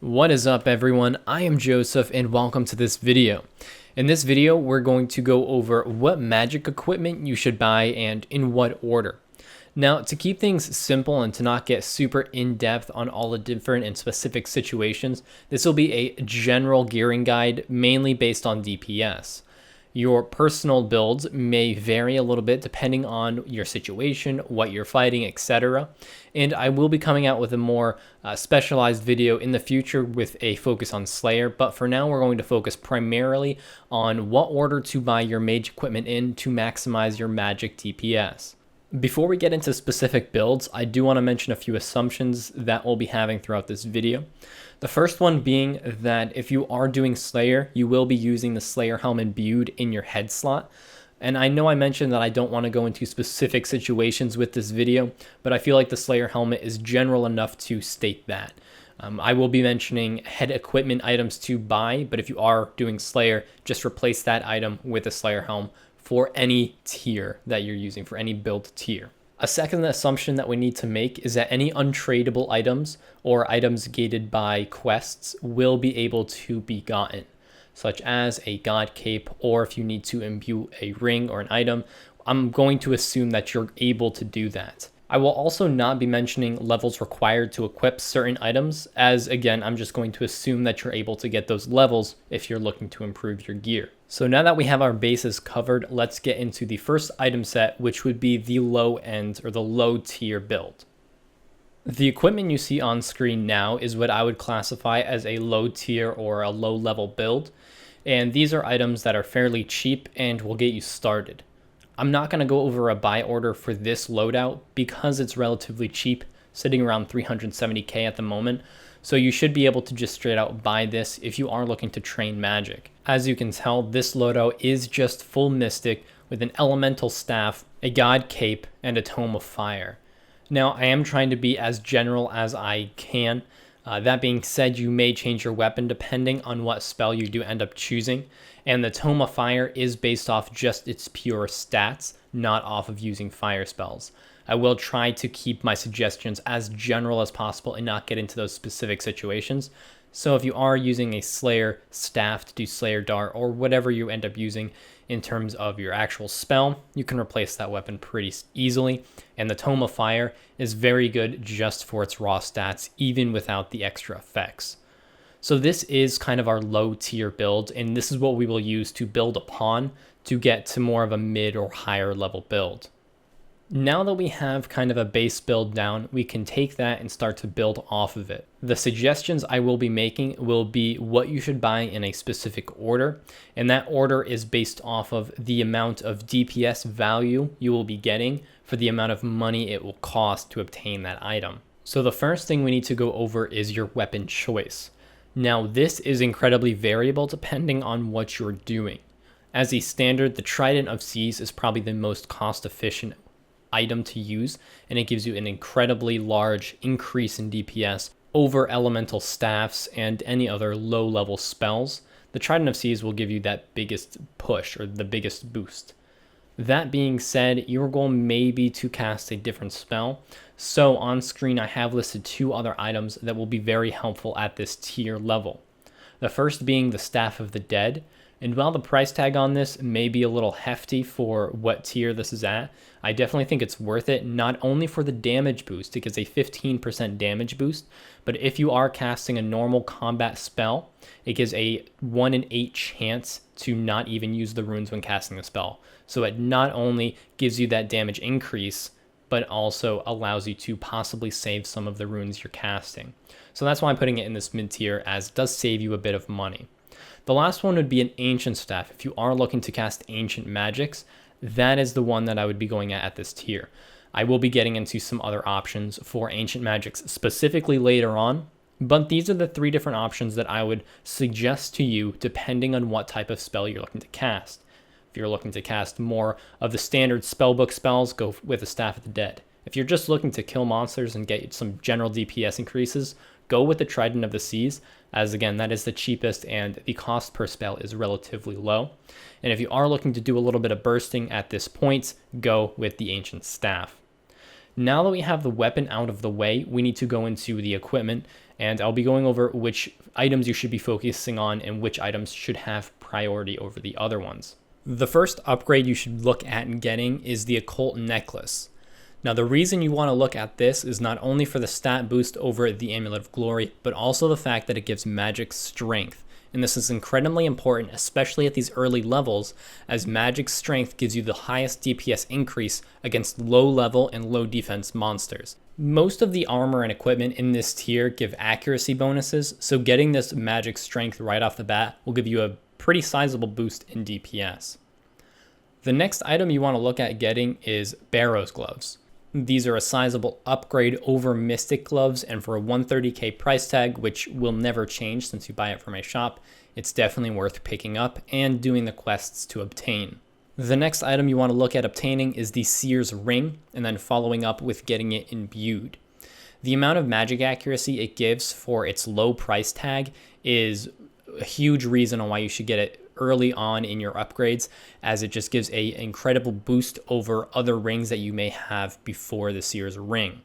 What is up, everyone? I am Joseph and welcome to this video. In this video, we're going to go over what magic equipment you should buy and in what order. Now, to keep things simple and to not get super in-depth on all the different and specific situations, this will be a general gearing guide mainly based on DPS. Your personal builds may vary a little bit depending on your situation, what you're fighting, etc. And I will be coming out with a more specialized video in the future with a focus on Slayer, but for now we're going to focus primarily on what order to buy your mage equipment in to maximize your magic DPS. Before we get into specific builds, I do want to mention a few assumptions that we'll be having throughout this video. The first one being that if you are doing Slayer, you will be using the Slayer helm imbued in your head slot. And I know I mentioned that I don't want to go into specific situations with this video, but I feel like the Slayer helmet is general enough to state that. I will be mentioning head equipment items to buy, but if you are doing Slayer, just replace that item with a Slayer helm for any tier that you're using, for any build tier. A second assumption that we need to make is that any untradeable items or items gated by quests will be able to be gotten, such as a god cape, or if you need to imbue a ring or an item, I'm going to assume that you're able to do that. I will also not be mentioning levels required to equip certain items, as again, I'm just going to assume that you're able to get those levels if you're looking to improve your gear. So now that we have our bases covered, let's get into the first item set, which would be the low end or the low tier build. The equipment you see on screen now is what I would classify as a low tier or a low level build. And these are items that are fairly cheap and will get you started. I'm not going to go over a buy order for this loadout because it's relatively cheap, sitting around 370k at the moment. So you should be able to just straight out buy this if you are looking to train magic. As you can tell, this loadout is just full mystic with an elemental staff, a god cape, and a tome of fire. Now, I am trying to be as general as I can. That being said, you may change your weapon depending on what spell you do end up choosing. And the Tome of Fire is based off just its pure stats, not off of using fire spells. I will try to keep my suggestions as general as possible and not get into those specific situations. So if you are using a Slayer staff to do Slayer Dart or whatever you end up using in terms of your actual spell, you can replace that weapon pretty easily. And the Tome of Fire is very good just for its raw stats, even without the extra effects. So this is kind of our low tier build, and this is what we will use to build upon to get to more of a mid or higher level build. Now that we have kind of a base build down, we can take that and start to build off of it. The suggestions I will be making will be what you should buy in a specific order, and that order is based off of the amount of DPS value you will be getting for the amount of money it will cost to obtain that item. So the first thing we need to go over is your weapon choice. Now, this is incredibly variable depending on what you're doing. As a standard, the Trident of Seas is probably the most cost-efficient item to use, and it gives you an incredibly large increase in DPS over elemental staffs and any other low-level spells. The Trident of Seas will give you that biggest push or the biggest boost. That being said, your goal may be to cast a different spell. So on screen, I have listed two other items that will be very helpful at this tier level. The first being the Staff of the Dead. And while the price tag on this may be a little hefty for what tier this is at, I definitely think it's worth it, not only for the damage boost, it gives a 15% damage boost, but if you are casting a normal combat spell, it gives a 1 in 8 chance to not even use the runes when casting the spell. So it not only gives you that damage increase, but also allows you to possibly save some of the runes you're casting. So that's why I'm putting it in this mid tier, as it does save you a bit of money. The last one would be an Ancient Staff. If you are looking to cast Ancient Magics, that is the one that I would be going at this tier. I will be getting into some other options for Ancient Magics specifically later on, but these are the three different options that I would suggest to you depending on what type of spell you're looking to cast. If you're looking to cast more of the standard spellbook spells, go with the Staff of the Dead. If you're just looking to kill monsters and get some general DPS increases, go with the Trident of the Seas, as again, that is the cheapest and the cost per spell is relatively low. And if you are looking to do a little bit of bursting at this point, go with the Ancient Staff. Now that we have the weapon out of the way, we need to go into the equipment. and I'll be going over which items you should be focusing on and which items should have priority over the other ones. The first upgrade you should look at getting is the Occult Necklace. Now, the reason you want to look at this is not only for the stat boost over the Amulet of Glory, but also the fact that it gives magic strength. And this is incredibly important, especially at these early levels, as magic strength gives you the highest DPS increase against low level and low defense monsters. Most of the armor and equipment in this tier give accuracy bonuses, so getting this magic strength right off the bat will give you a pretty sizable boost in DPS. The next item you want to look at getting is Barrow's Gloves. These are a sizable upgrade over Mystic Gloves, and for a 130k price tag, which will never change since you buy it from my shop, it's definitely worth picking up and doing the quests to obtain. The next item you want to look at obtaining is the Seer's Ring, and then following up with getting it imbued. The amount of magic accuracy it gives for its low price tag is a huge reason on why you should get it early on in your upgrades, as it just gives an incredible boost over other rings that you may have before the Seer's Ring.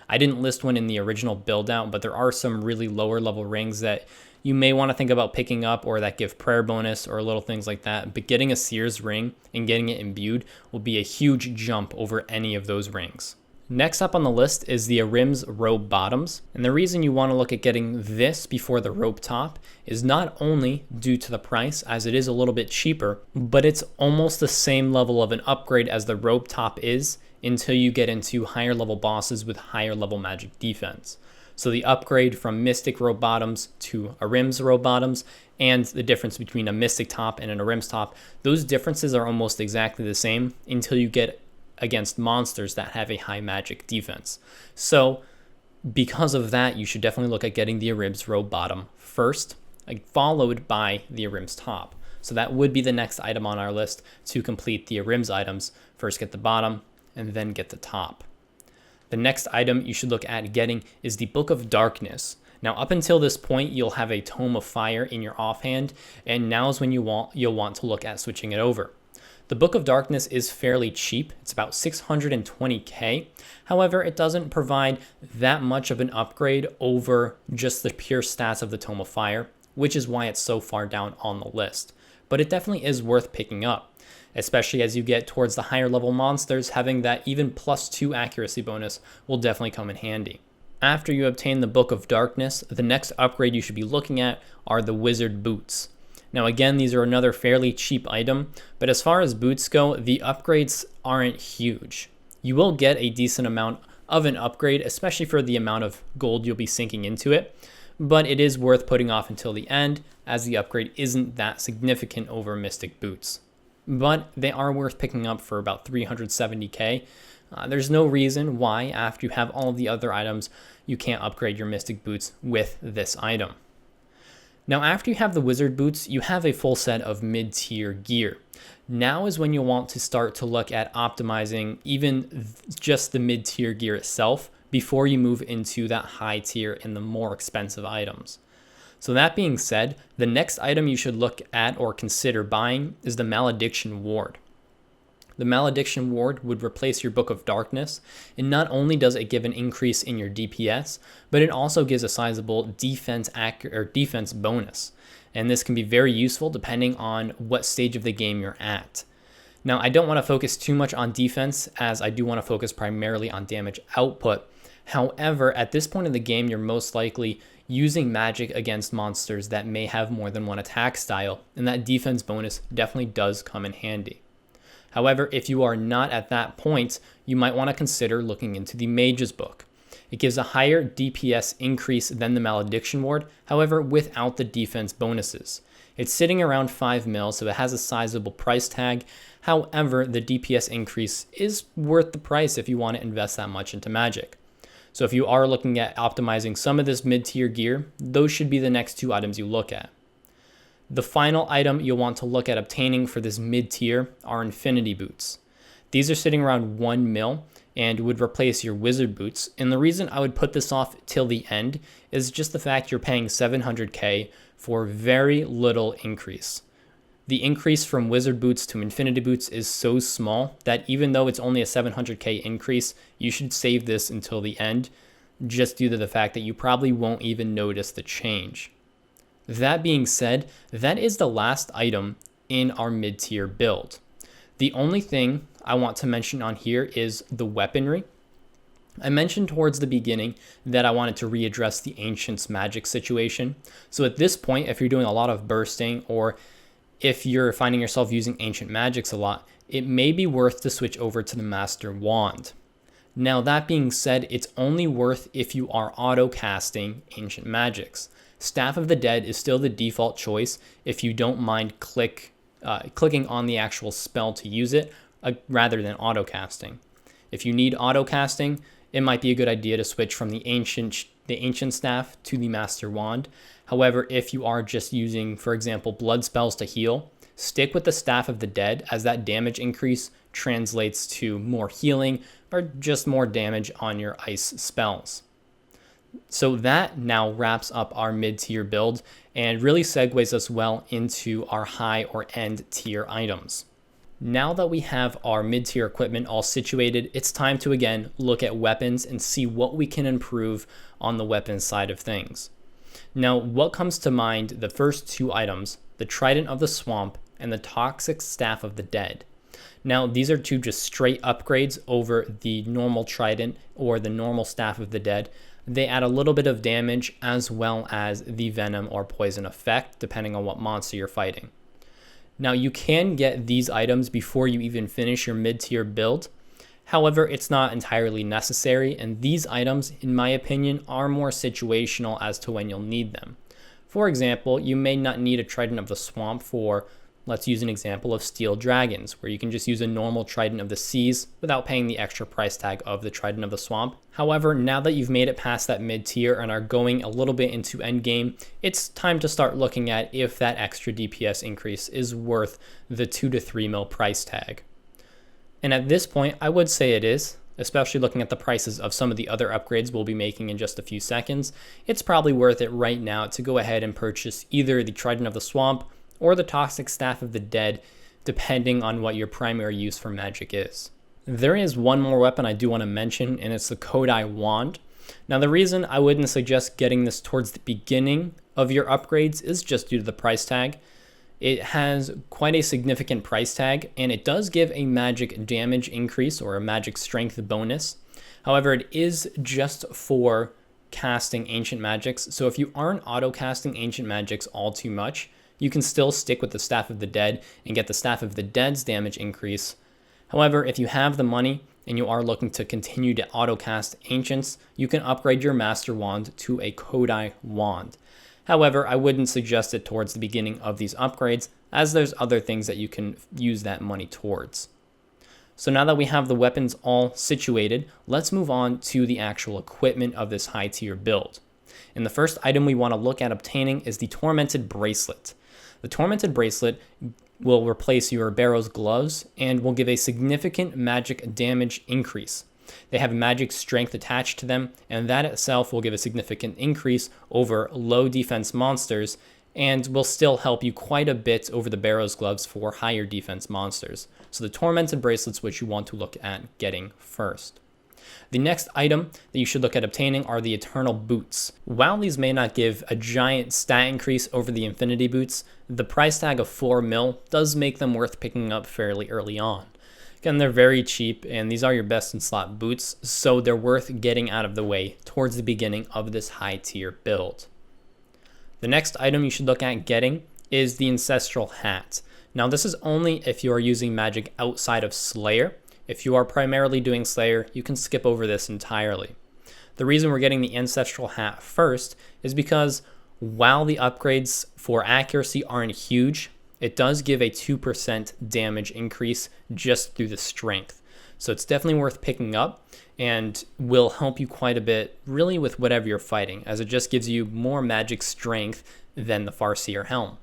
I didn't list one in the original build out, but there are some really lower level rings that you may want to think about picking up or that give prayer bonus or little things like that, but getting a Seer's Ring and getting it imbued will be a huge jump over any of those rings. Next up on the list is the Arim's Robe Bottoms, and the reason you want to look at getting this before the Robe Top is not only due to the price, as it is a little bit cheaper, but it's almost the same level of an upgrade as the Robe Top is until you get into higher level bosses with higher level magic defense. So the upgrade from Mystic Robe Bottoms to Arim's Robe Bottoms, and the difference between a Mystic Top and an Arim's Top, those differences are almost exactly the same until you get against monsters that have a high magic defense. So because of that, you should definitely look at getting the Arim's Robe Bottom first, followed by the Arim's Top. So that would be the next item on our list to complete the Arim's items. First get the bottom and then get the top. The next item you should look at getting is the Book of Darkness. Now, up until this point, you'll have a Tome of Fire in your offhand, and now is when you'll want to look at switching it over. The Book of Darkness is fairly cheap. It's about 620k. However, it doesn't provide that much of an upgrade over just the pure stats of the Tome of Fire, which is why it's so far down on the list. But it definitely is worth picking up, especially as you get towards the higher level monsters. Having that even +2 accuracy bonus will definitely come in handy. After you obtain the Book of Darkness, the next upgrade you should be looking at are the Wizard Boots. Now again, these are another fairly cheap item, but as far as boots go, the upgrades aren't huge. You will get a decent amount of an upgrade, especially for the amount of gold you'll be sinking into it, but it is worth putting off until the end, as the upgrade isn't that significant over Mystic Boots. But they are worth picking up for about 370k. There's no reason why, after you have all of the other items, you can't upgrade your Mystic Boots with this item. Now, after you have the Wizard Boots, you have a full set of mid-tier gear. Now is when you'll want to start to look at optimizing even just the mid-tier gear itself before you move into that high tier and the more expensive items. So that being said, the next item you should look at or consider buying is the Malediction Ward. The Malediction Ward would replace your Book of Darkness, and not only does it give an increase in your DPS, but it also gives a sizable defense bonus. And this can be very useful depending on what stage of the game you're at. Now, I don't want to focus too much on defense, as I do want to focus primarily on damage output. However, at this point in the game, you're most likely using magic against monsters that may have more than one attack style, and that defense bonus definitely does come in handy. However, if you are not at that point, you might want to consider looking into the Mage's Book. It gives a higher DPS increase than the Malediction Ward, however, without the defense bonuses. It's sitting around 5 mil, so it has a sizable price tag. However, the DPS increase is worth the price if you want to invest that much into magic. So if you are looking at optimizing some of this mid-tier gear, those should be the next two items you look at. The final item you'll want to look at obtaining for this mid-tier are Infinity Boots. These are sitting around 1 mil and would replace your Wizard Boots. And the reason I would put this off till the end is just the fact you're paying 700k for very little increase. The increase from Wizard Boots to Infinity Boots is so small that even though it's only a 700k increase, you should save this until the end, just due to the fact that you probably won't even notice the change. That being said, that is the last item in our mid-tier build. The only thing I want to mention on here is the weaponry. I mentioned towards the beginning that I wanted to readdress the Ancient's magic situation. So at this point, if you're doing a lot of bursting, or if you're finding yourself using Ancient magics a lot, it may be worth to switch over to the Master Wand. Now that being said, it's only worth if you are auto casting Ancient magics. Staff of the Dead is still the default choice if you don't mind clicking on the actual spell to use it, rather than auto casting. If you need auto casting, it might be a good idea to switch from the ancient staff to the Master Wand. However, if you are just using, for example, blood spells to heal, stick with the Staff of the Dead, as that damage increase translates to more healing or just more damage on your ice spells. So that now wraps up our mid-tier build and really segues us well into our high or end tier items. Now that we have our mid-tier equipment all situated, it's time to again look at weapons and see what we can improve on the weapon side of things. Now, what comes to mind, the first two items, the Trident of the Swamp and the Toxic Staff of the Dead. Now, these are two just straight upgrades over the normal Trident or the normal Staff of the Dead. They add a little bit of damage as well as the venom or poison effect, depending on what monster you're fighting. Now, you can get these items before you even finish your mid-tier build. However, it's not entirely necessary, and these items, in my opinion, are more situational as to when you'll need them. For example, you may not need a Trident of the Swamp for, let's use an example of Steel Dragons, where you can just use a normal Trident of the Seas without paying the extra price tag of the Trident of the Swamp. However, now that you've made it past that mid-tier and are going a little bit into endgame, it's time to start looking at if that extra DPS increase is worth the 2 to 3 mil price tag. And at this point, I would say it is, especially looking at the prices of some of the other upgrades we'll be making in just a few seconds. It's probably worth it right now to go ahead and purchase either the Trident of the Swamp or the Toxic Staff of the Dead, depending on what your primary use for magic is. There is one more weapon I do want to mention, and it's the Kodai Wand. Now, the reason I wouldn't suggest getting this towards the beginning of your upgrades is just due to the price tag. It has quite a significant price tag, and it does give a magic damage increase or a magic strength bonus. However, it is just for casting ancient magics, so if you aren't auto casting ancient magics all too much, you can still stick with the Staff of the Dead and get the Staff of the Dead's damage increase. However, if you have the money and you are looking to continue to auto-cast Ancients, you can upgrade your Master Wand to a Kodai Wand. However, I wouldn't suggest it towards the beginning of these upgrades, as there's other things that you can use that money towards. So now that we have the weapons all situated, let's move on to the actual equipment of this high tier build. And the first item we want to look at obtaining is the Tormented Bracelet. The Tormented Bracelet will replace your Barrow's gloves and will give a significant magic damage increase. They have magic strength attached to them, and that itself will give a significant increase over low defense monsters and will still help you quite a bit over the Barrow's gloves for higher defense monsters. So the Tormented Bracelet's what you want to look at getting first. The next item that you should look at obtaining are the Eternal Boots. While these may not give a giant stat increase over the Infinity Boots, the price tag of 4 mil does make them worth picking up fairly early on. Again, they're very cheap, and these are your best in slot boots, so they're worth getting out of the way towards the beginning of this high tier build. The next item you should look at getting is the Ancestral Hat. Now, this is only if you are using magic outside of Slayer. If you are primarily doing Slayer, you can skip over this entirely. The reason we're getting the Ancestral Hat first is because while the upgrades for accuracy aren't huge, it does give a 2% damage increase just through the strength. So it's definitely worth picking up and will help you quite a bit really with whatever you're fighting, as it just gives you more magic strength than the Farseer Helm.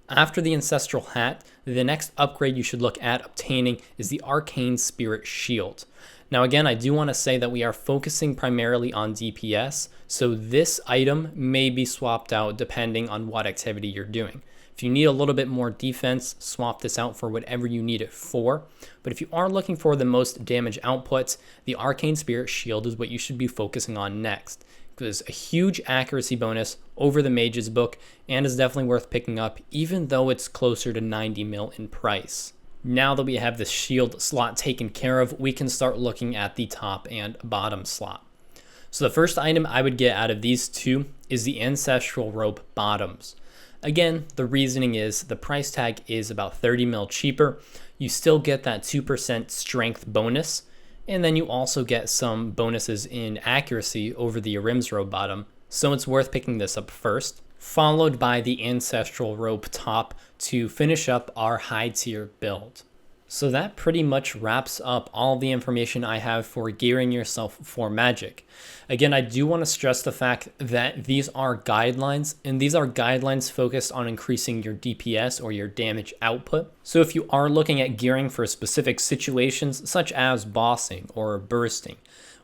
After the Ancestral Hat, the next upgrade you should look at obtaining is the Arcane Spirit Shield. Now again, I do want to say that we are focusing primarily on DPS, so this item may be swapped out depending on what activity you're doing. If you need a little bit more defense, swap this out for whatever you need it for. But if you are looking for the most damage outputs, the Arcane Spirit Shield is what you should be focusing on next. It's a huge accuracy bonus over the Mage's Book and is definitely worth picking up, even though it's closer to 90 mil in price. Now that we have the shield slot taken care of, we can start looking at the top and bottom slot. So the first item I would get out of these two is the Ancestral Rope bottoms. Again, the reasoning is the price tag is about 30 mil cheaper. You still get that 2% strength bonus, and then you also get some bonuses in accuracy over the Arim's Robe bottom, so it's worth picking this up first, followed by the Ancestral Rope top to finish up our high tier build. So that pretty much wraps up all the information I have for gearing yourself for Magic. Again, I do want to stress the fact that these are guidelines, and these are guidelines focused on increasing your DPS or your damage output. So if you are looking at gearing for specific situations such as bossing or bursting,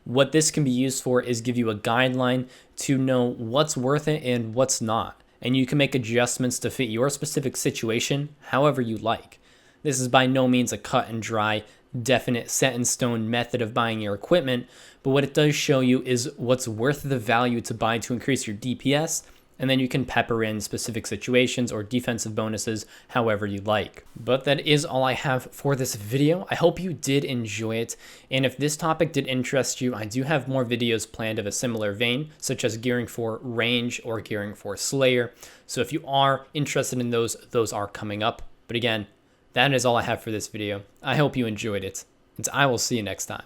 what this can be used for is give you a guideline to know what's worth it and what's not. And you can make adjustments to fit your specific situation however you like. This is by no means a cut and dry, definite set in stone method of buying your equipment, but what it does show you is what's worth the value to buy to increase your DPS, and then you can pepper in specific situations or defensive bonuses however you like. But that is all I have for this video. I hope you did enjoy it, and if this topic did interest you, I do have more videos planned of a similar vein, such as gearing for range or gearing for Slayer. So if you are interested in those are coming up. But again, that is all I have for this video. I hope you enjoyed it, and I will see you next time.